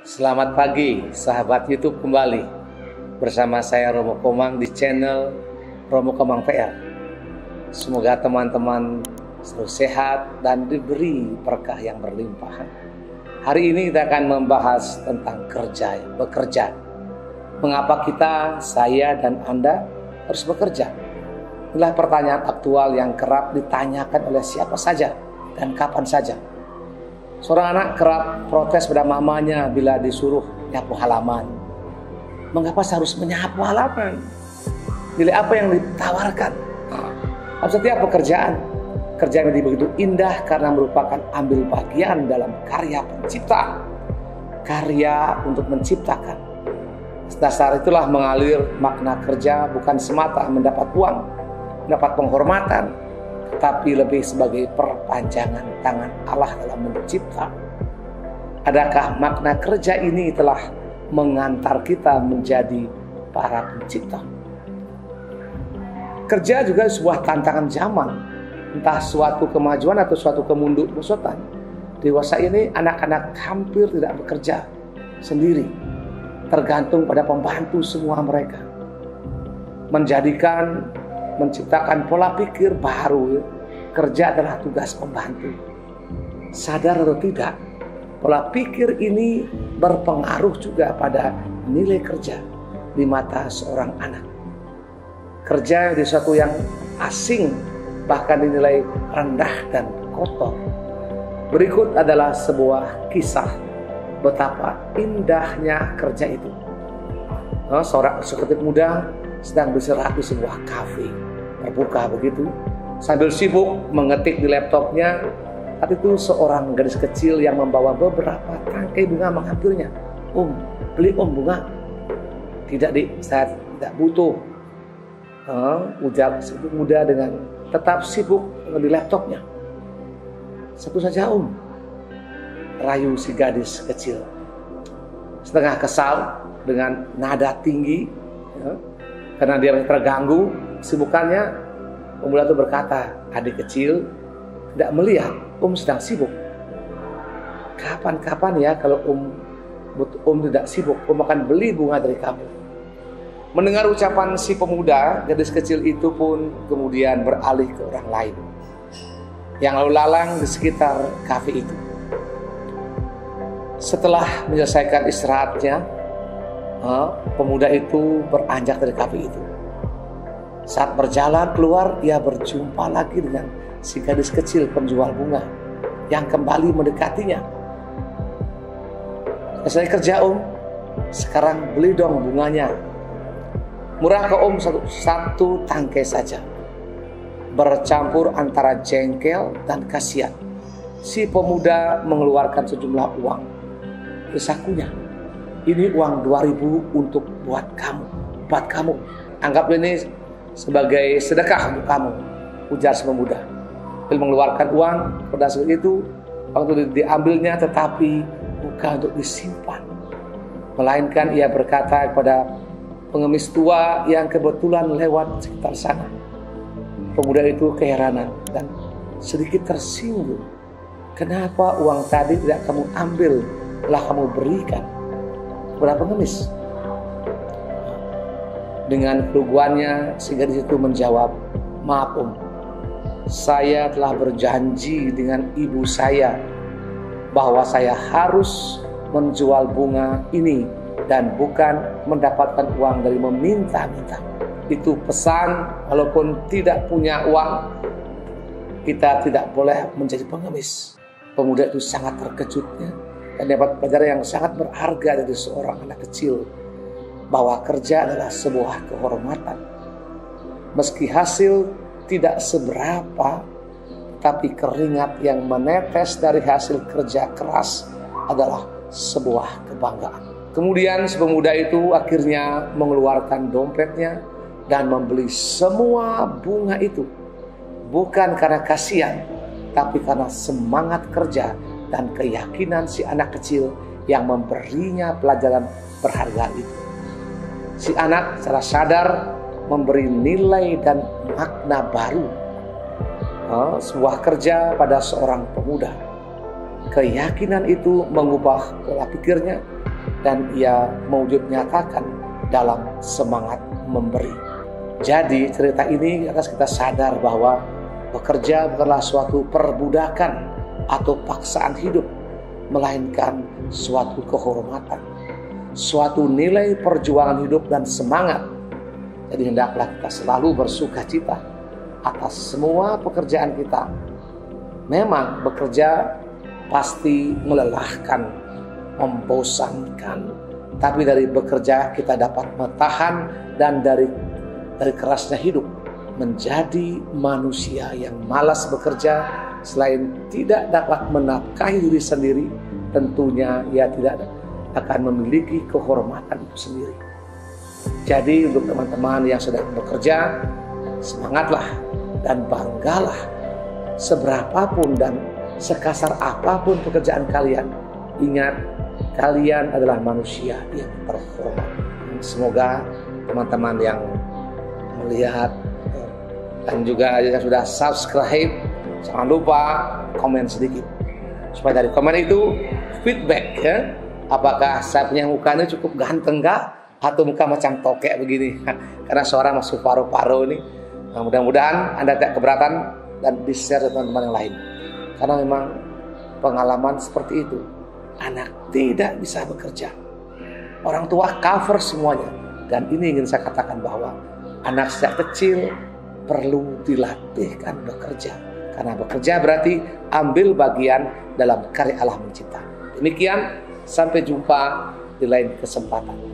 Selamat pagi, sahabat YouTube kembali bersama saya Romo Komang di channel Romo Komang PR. Semoga teman-teman selalu sehat dan diberi berkah yang berlimpah. Hari ini kita akan membahas tentang bekerja. Mengapa saya dan Anda harus bekerja? Inilah pertanyaan aktual yang kerap ditanyakan oleh siapa saja dan kapan saja. Seorang anak kerap protes pada mamanya bila disuruh nyapu halaman. Mengapa saya harus menyapu halaman? Nilai apa yang ditawarkan? Setiap pekerjaan yang begitu indah karena merupakan ambil bagian dalam karya pencipta. Karya untuk menciptakan. Dasar itulah mengalir makna kerja bukan semata mendapat uang, mendapat penghormatan, tapi lebih sebagai perpanjangan tangan Allah dalam mencipta. Adakah makna kerja ini telah mengantar kita menjadi para pencipta? Kerja juga sebuah tantangan zaman, entah suatu kemajuan atau suatu kemunduran. Dewasa ini anak-anak hampir tidak bekerja sendiri, tergantung pada pembantu semua mereka. Menciptakan pola pikir baru, kerja adalah tugas pembantu. Sadar atau tidak, pola pikir ini berpengaruh juga pada nilai kerja di mata seorang anak. Kerja di suatu yang asing, bahkan dinilai rendah dan kotor. Berikut adalah sebuah kisah betapa indahnya kerja itu. Seorang eksekutif muda sedang beristirahat di sebuah kafe terbuka begitu, sambil sibuk mengetik di laptopnya. Saat itu seorang gadis kecil yang membawa beberapa tangkai bunga mengambilnya. Beli bunga. Tidak saya tidak butuh. Ujar eksekutif muda dengan tetap sibuk di laptopnya. Satu saja rayu si gadis kecil. Setengah kesal dengan nada tinggi, karena dia terganggu sibukannya, pemuda itu berkata, "Adik kecil, tidak melihat sedang sibuk. Kapan-kapan ya kalau tidak sibuk, akan beli bunga dari kamu." Mendengar ucapan si pemuda, gadis kecil itu pun kemudian beralih ke orang lain yang lalu lalang di sekitar kafe itu. Setelah menyelesaikan istirahatnya, pemuda itu beranjak dari kafe itu. Saat berjalan keluar, ia berjumpa lagi dengan si gadis kecil penjual bunga yang kembali mendekatinya. "Selesai kerja sekarang beli dong bunganya. Murah ke satu tangkai saja." Bercampur antara jengkel dan kasihan, si pemuda mengeluarkan sejumlah uang di sakunya. "Ini uang 2.000 untuk buat kamu. Anggap ini sebagai sedekah untuk kamu," ujar si pemuda. Dia mengeluarkan uang pada saat itu, waktu diambilnya tetapi bukan untuk disimpan, melainkan ia berkata kepada pengemis tua yang kebetulan lewat sekitar sana. Pemuda itu keheranan dan sedikit tersinggung. "Kenapa uang tadi tidak kamu ambil, telah kamu berikan kepada pengemis?" Dengan keluguannya, si gadis itu menjawab, "Maaf saya telah berjanji dengan ibu saya bahwa saya harus menjual bunga ini dan bukan mendapatkan uang dari meminta-minta. Itu pesan, walaupun tidak punya uang, kita tidak boleh menjadi pengemis." Pemuda itu sangat terkejutnya dan dapat pelajaran yang sangat berharga dari seorang anak kecil, bahwa kerja adalah sebuah kehormatan. Meski hasil tidak seberapa, tapi keringat yang menetes dari hasil kerja keras adalah sebuah kebanggaan. Kemudian si pemuda itu akhirnya mengeluarkan dompetnya dan membeli semua bunga itu, bukan karena kasihan, tapi karena semangat kerja dan keyakinan si anak kecil yang memberinya pelajaran berharga itu. Si anak secara sadar memberi nilai dan makna baru sebuah kerja pada seorang pemuda. Keyakinan itu mengubah pola pikirnya dan ia mewujud nyatakan dalam semangat memberi. Jadi cerita ini akan kita sadar bahwa bekerja bukanlah suatu perbudakan atau paksaan hidup, melainkan suatu kehormatan, suatu nilai perjuangan hidup dan semangat. Jadi hendaklah kita selalu bersuka cita atas semua pekerjaan kita. Memang bekerja pasti melelahkan, membosankan, tapi dari bekerja kita dapat bertahan dan dari kerasnya hidup menjadi manusia yang malas bekerja. Selain tidak dapat menafkahi diri sendiri, tentunya ia tidak akan memiliki kehormatan itu sendiri. Jadi untuk teman-teman yang sedang bekerja, semangatlah dan banggalah. Seberapapun dan sekasar apapun pekerjaan kalian, ingat kalian adalah manusia yang terhormat. Semoga teman-teman yang melihat dan juga yang sudah subscribe, jangan lupa komen sedikit, supaya dari komen itu feedback ya, apakah saya punya mukanya cukup ganteng gak, atau muka macam tokek begini. Karena seorang masuk paru-paru ini. Nah, mudah-mudahan Anda tidak keberatan dan di-share ke teman-teman yang lain, karena memang pengalaman seperti itu. Anak tidak bisa bekerja, orang tua cover semuanya. Dan ini ingin saya katakan bahwa anak sejak kecil perlu dilatihkan bekerja, karena bekerja berarti ambil bagian dalam karya Allah mencipta. Demikian, sampai jumpa di lain kesempatan.